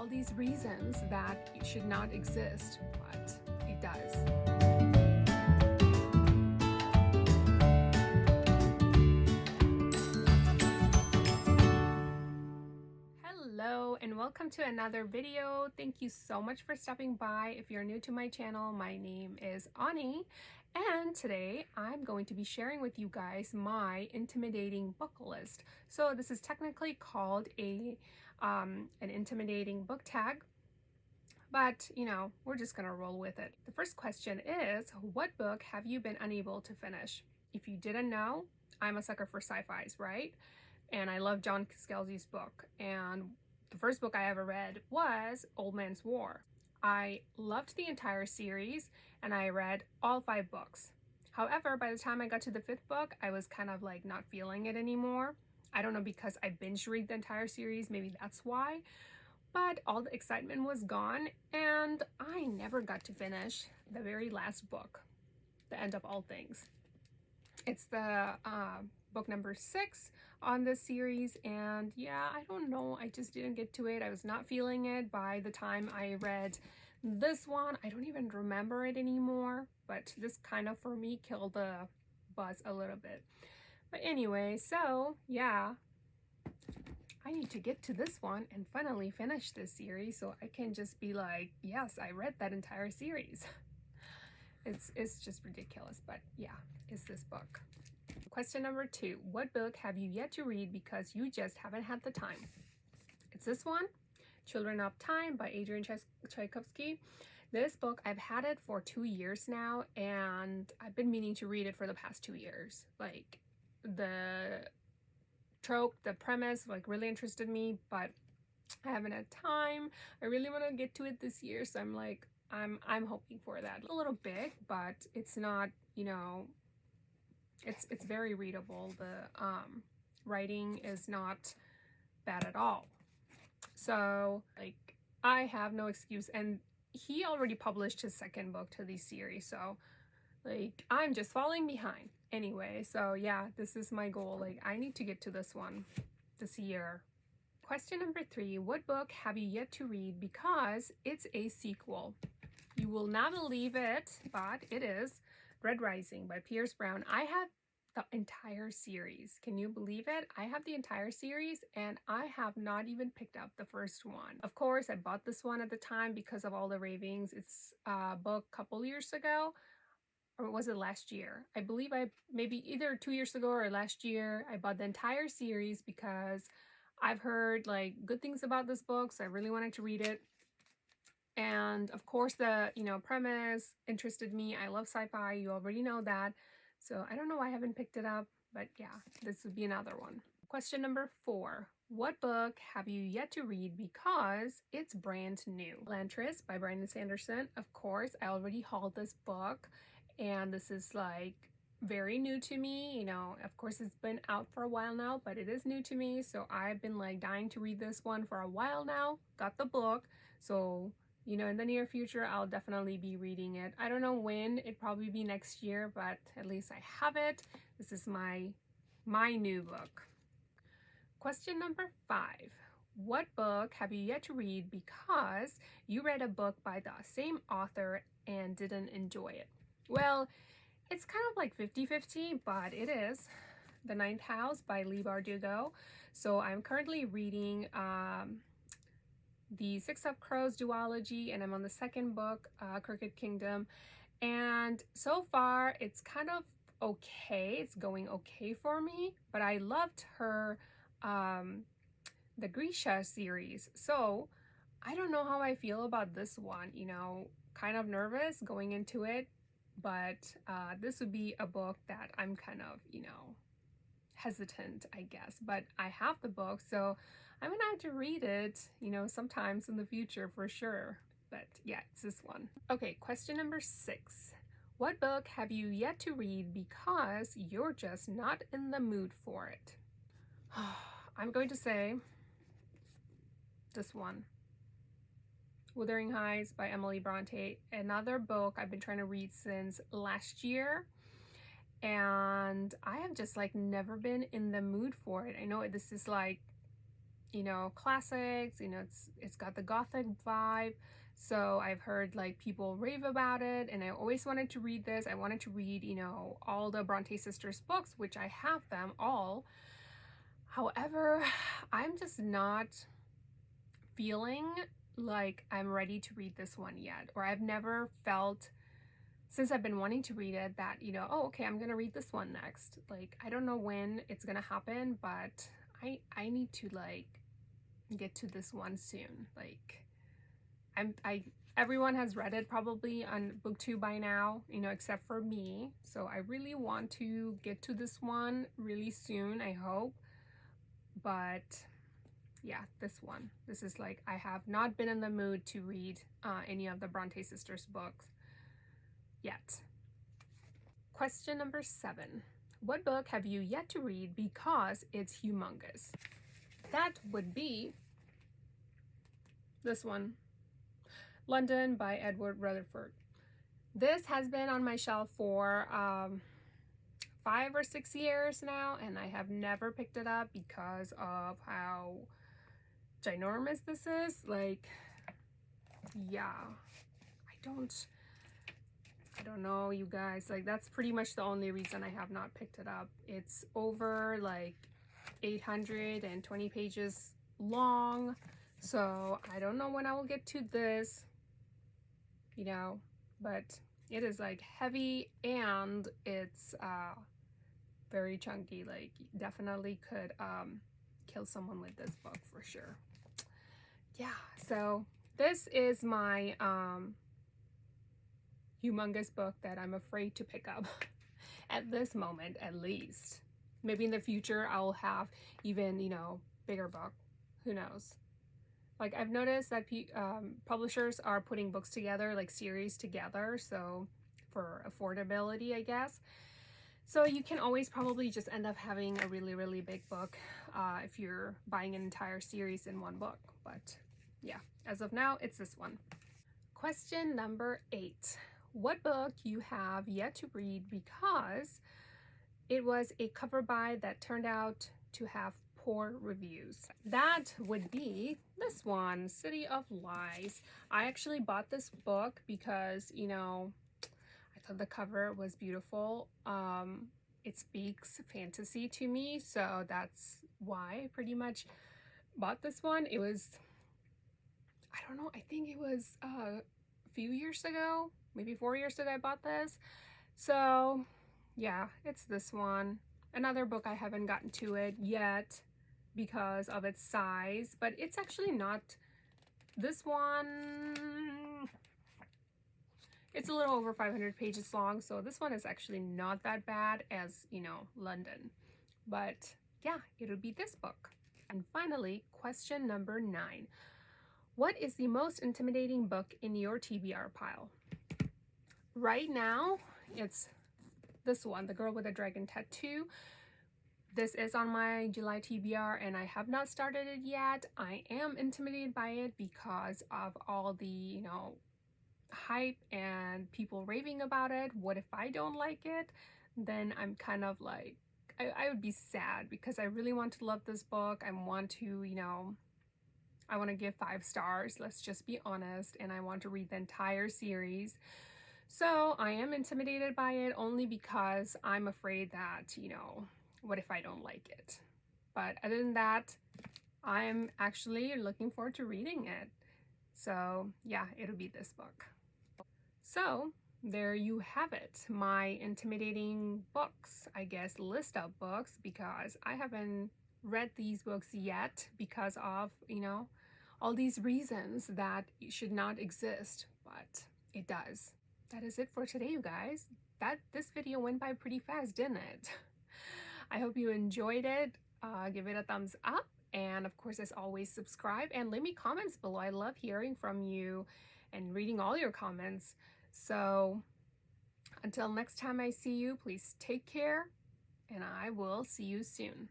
all these reasons that it should not exist, but it does. Hello and welcome to another video. Thank you so much for stopping by. If you're new to my channel, my name is Ani, and today I'm going to be sharing with you guys my intimidating book list. So this is technically called an intimidating book tag, but you know, we're just gonna roll with it. The first question is, what book have you been unable to finish? If you didn't know, I'm a sucker for sci-fis, right? And I love John Scalzi's book, and the first book I ever read was Old Man's War. I loved the entire series and I read all 5 books. However, by the time I got to the 5th book, I was kind of like not feeling it anymore. I don't know, because I binge read the entire series, maybe that's why. But all the excitement was gone and I never got to finish the very last book, The End of All Things. It's the book number 6 on this series, and yeah, I don't know, I just didn't get to it. I was not feeling it by the time I read this one. I don't even remember it anymore, but this kind of for me killed the buzz a little bit. But anyway, so yeah, I need to get to this one and finally finish this series so I can just be like, yes, I read that entire series. It's just ridiculous, but yeah, it's this book. Question number 2, what book have you yet to read because you just haven't had the time? It's this one, Children of Time by Adrian Tchaikovsky. This book, I've had it for 2 years now, and I've been meaning to read it for the past 2 years. Like, the trope, the premise, like really interested me, but I haven't had time. I really want to get to it this year, so I'm like, I'm hoping for that. A little big, but it's not, you know, it's very readable. The writing is not bad at all. So like, I have no excuse, and he already published his 2nd book to this series, so like I'm just falling behind anyway. So yeah, this is my goal. Like, I need to get to this one this year. Question number 3, what book have you yet to read because it's a sequel? You will not believe it, but it is Red Rising by Pierce Brown. I have the entire series. Can you believe it? I have the entire series and I have not even picked up the first one. Of course, I bought this one at the time because of all the ravings. It's a book a couple years ago, or was it last year? I believe maybe either 2 years ago or last year, I bought the entire series because I've heard like good things about this book, so I really wanted to read it. And of course, the premise interested me. I love sci-fi, you already know that. So I don't know why I haven't picked it up, but yeah, this would be another one. Question number 4, what book have you yet to read because it's brand new? Elantris by Brandon Sanderson. Of course, I already hauled this book, and this is like very new to me. You know, of course it's been out for a while now, but it is new to me, so I've been like dying to read this one for a while now. Got the book, so you know, in the near future, I'll definitely be reading it. I don't know when, it'd probably be next year, but at least I have it. This is my new book. Question number 5, what book have you yet to read because you read a book by the same author and didn't enjoy it? Well, it's kind of like 50-50, but it is The Ninth House by Leigh Bardugo. So I'm currently reading the Six of Crows duology, and I'm on the 2nd book, Crooked Kingdom, and so far it's kind of okay. It's going okay for me, but I loved her the Grisha series, so I don't know how I feel about this one. You know, kind of nervous going into it, but this would be a book that I'm kind of, you know, hesitant, I guess, but I have the book, so I'm gonna have to read it, you know, sometimes in the future for sure. But yeah, it's this one. Okay, question number 6, what book have you yet to read because you're just not in the mood for it? I'm going to say this one, Wuthering Heights by Emily Bronte. Another book I've been trying to read since last year, and I have just like never been in the mood for it. I know this is like you know, classics. You know, it's got the gothic vibe. So I've heard like people rave about it, and I always wanted to read this. I wanted to read, you know, all the Bronte sisters books, which I have them all. However, I'm just not feeling like I'm ready to read this one yet, or I've never felt, since I've been wanting to read it, that, you know, oh, okay, I'm gonna read this one next. Like, I don't know when it's gonna happen, but I need to like get to this one soon. Like, everyone has read it probably on BookTube by now, you know, except for me. So I really want to get to this one really soon, I hope. But yeah, this is like, I have not been in the mood to read any of the Bronte sisters books yet. Question number 7. What book have you yet to read because it's humongous? That would be this one, London by Edward Rutherford. This has been on my shelf for 5 or 6 years now, and I have never picked it up because of how ginormous this is. Like, yeah, I don't know, you guys. Like, that's pretty much the only reason I have not picked it up. It's over like 820 pages long, so I don't know when I will get to this, you know, but it is like heavy, and it's very chunky. Like, definitely could kill someone with this book for sure. Yeah, so this is my humongous book that I'm afraid to pick up at this moment, at least. Maybe in the future I'll have even, you know, bigger book. Who knows? Like, I've noticed that publishers are putting books together, like series together, so for affordability, I guess. So you can always probably just end up having a really, really big book if you're buying an entire series in one book. But yeah, as of now, it's this one. Question number 8. What book you have yet to read because it was a cover buy that turned out to have poor reviews? That would be this one, City of Lies. I actually bought this book because, you know, I thought the cover was beautiful. It speaks fantasy to me, so that's why I pretty much bought this one. It was, I don't know, I think it was a few years ago, maybe 4 years ago I bought this. So yeah, it's this one. Another book I haven't gotten to it yet because of its size, but it's actually not this one. It's a little over 500 pages long, so this one is actually not that bad as, you know, London. But yeah, it'll be this book. And finally, question number 9. What is the most intimidating book in your TBR pile? Right now, it's this one, The Girl with a Dragon Tattoo. This is on my July TBR, and I have not started it yet. I am intimidated by it because of all the, you know, hype and people raving about it. What if I don't like it? Then I'm kind of like, I would be sad because I really want to love this book. I want to, you know, I want to give 5 stars, let's just be honest, and I want to read the entire series. So I am intimidated by it only because I'm afraid that, you know, what if I don't like it? But other than that, I'm actually looking forward to reading it. So yeah, it'll be this book. So there you have it, my intimidating books, I guess, list of books, because I haven't read these books yet because of, you know, all these reasons that it should not exist, but it does. That is it for today, you guys. This video went by pretty fast, didn't it? I hope you enjoyed it. Give it a thumbs up, and of course, as always, subscribe and leave me comments below. I love hearing from you and reading all your comments. So until next time I see you, please take care, and I will see you soon.